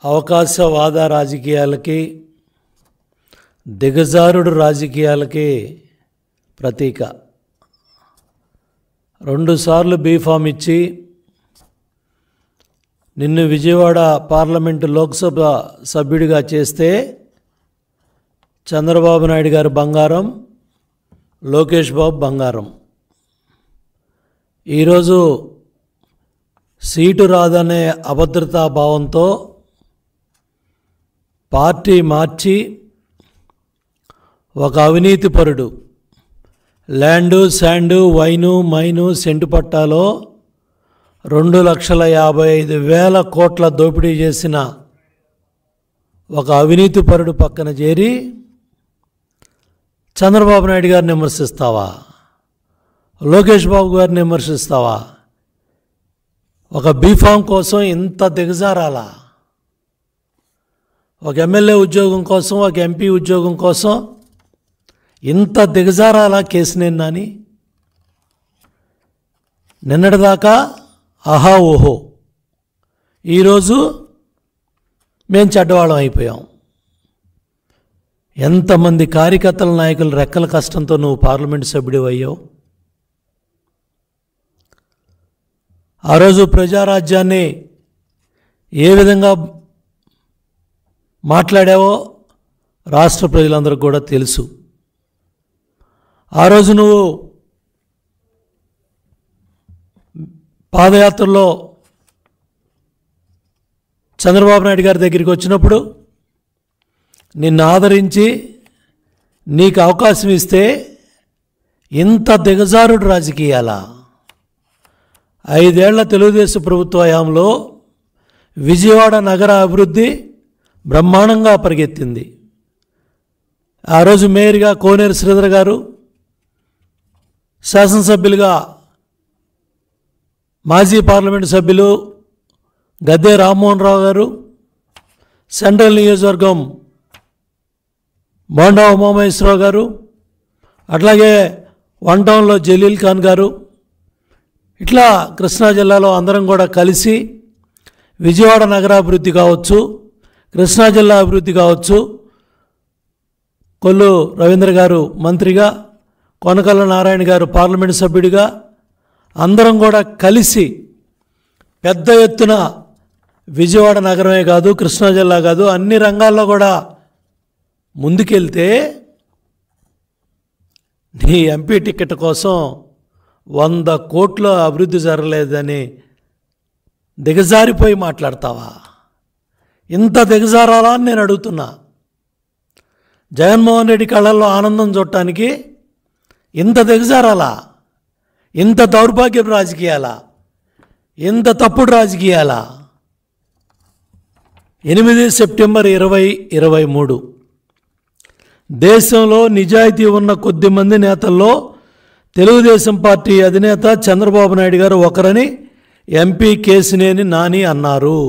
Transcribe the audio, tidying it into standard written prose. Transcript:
అవకాశవాద రాజకీయాలకి, దిగజారుడు రాజకీయాలకి ప్రతీక. 2 సార్లు బీఫామ్ ఇచ్చి నిన్ను విజయవాడ పార్లమెంటు లోక్సభ సభ్యుడిగా చేస్తే చంద్రబాబు నాయుడు గారు బంగారం, లోకేష్ బాబు బంగారం. ఈరోజు సీటు రాదనే అభద్రతా భావంతో పార్టీ మార్చి ఒక అవినీతిపరుడు land, sand, wine, mine, cent పట్టాలో 2,55,000 కోట్ల దోపిడీ చేసిన ఒక అవినీతిపరుడు పక్కన చేరి చంద్రబాబు నాయుడు గారిని విమర్శిస్తావా? లోకేష్ బాబు గారిని విమర్శిస్తావా? ఒక బీఫామ్ కోసం ఇంత దిగజారాలా? ఒక ఎమ్మెల్యే ఉద్యోగం కోసం, ఒక ఎంపీ ఉద్యోగం కోసం ఇంత దిగజారాలా కేసినేని నాని? నిన్నటిదాకా ఆహా ఓహో, ఈరోజు మేము చెడ్డవాళ్ళం అయిపోయాం. ఎంతమంది కార్యకర్తల నాయకుల రెక్కల కష్టంతో నువ్వు పార్లమెంటు సభ్యుడు అయ్యావు. ఆ రోజు ప్రజారాజ్యాన్ని ఏ విధంగా మాట్లాడావో రాష్ట్ర ప్రజలందరికీ కూడా తెలుసు. ఆ రోజు నువ్వు పాదయాత్రలో చంద్రబాబు నాయుడు గారి దగ్గరికి వచ్చినప్పుడు నిన్ను ఆదరించి నీకు అవకాశం ఇస్తే ఇంత దిగజారుడు రాజకీయాలా? 5 ఏళ్ల తెలుగుదేశం ప్రభుత్వ హయాంలో విజయవాడ నగర అభివృద్ధి బ్రహ్మాండంగా పరిగెత్తింది. ఆ రోజు మేయర్గా కోనేరు శ్రీధర్ గారు, శాసనసభ్యులుగా మాజీ పార్లమెంటు సభ్యులు గద్దె రామ్మోహన్ రావు గారు, సెంట్రల్ నియోజకవర్గం బోండా ఉమామహేశ్వరరావు గారు, అట్లాగే 1 టౌన్లో జలీల్ ఖాన్ గారు, ఇట్లా కృష్ణా జిల్లాలో అందరం కూడా కలిసి విజయవాడ నగరాభివృద్ధి కావచ్చు, కృష్ణా జిల్లా అభివృద్ధి కావచ్చు, కొల్లు రవీంద్ర గారు మంత్రిగా, కొనకళ్ళ నారాయణ గారు పార్లమెంటు సభ్యుడిగా అందరం కూడా కలిసి పెద్ద ఎత్తున విజయవాడ నగరమే కాదు, కృష్ణా జిల్లా కాదు, అన్ని రంగాల్లో కూడా ముందుకెళ్తే నీ ఎంపీ టికెట్ కోసం 100 కోట్ల అభివృద్ధి జరగలేదని దిగజారిపోయి మాట్లాడతావా? ఇంత దిగజారాలా అని నేను అడుగుతున్నా. జగన్మోహన్ రెడ్డి కళ్ళల్లో ఆనందం చూడటానికి ఇంత దిగజారాలా? ఇంత దౌర్భాగ్యపు రాజకీయాలా? ఇంత తప్పుడు రాజకీయాలా? 8 సెప్టెంబర్ 2023 దేశంలో నిజాయితీ ఉన్న కొద్దిమంది నేతల్లో తెలుగుదేశం పార్టీ అధినేత చంద్రబాబు నాయుడు గారు ఒకరని ఎంపీ కేసినేని నాని అన్నారు.